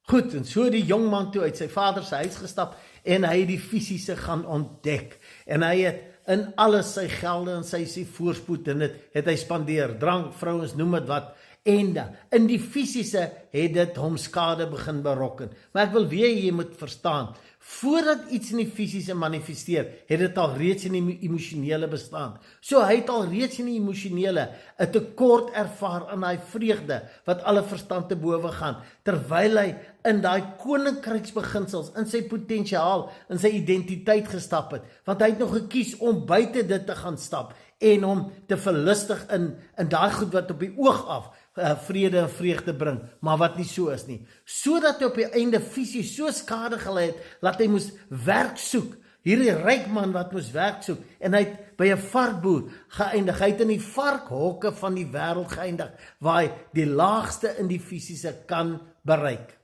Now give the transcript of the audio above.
Goed, en so die jongman toe uit sy vader se huis gestap en hy het die fisiese gaan ontdek. En hy het in alles sy gelde en sy voorspoed en het hy spandeer, drank, vrouens, noem dit wat. En in die fisiese het dit hom skade begin berokken. Maar ek wil weer jy moet verstaan, voordat iets in die fisiese manifesteer, het dit al reeds in die emosionele bestaan. So hy het al reeds in die emosionele 'n tekort ervaar aan daai vreugde wat alle verstand te bowe gaan, terwyl hy in daai koninkryksbeginsels, in sy potensiaal, in sy identiteit gestap het, want hy het nog gekies om buite dit te gaan stap en om te verlustig in daai goed wat op die oog af vrede en vreugde bring, maar wat nie so is nie. Sodat hy op die einde fisies so skade gelei het, dat hy moes werk soek. Hierdie ryk man wat moes werk soek, en hy het by 'n varkboer geëindig. Hy het in die varkhokke van die wêreld geëindig, waar hy die laagste in die fisiese kan bereik.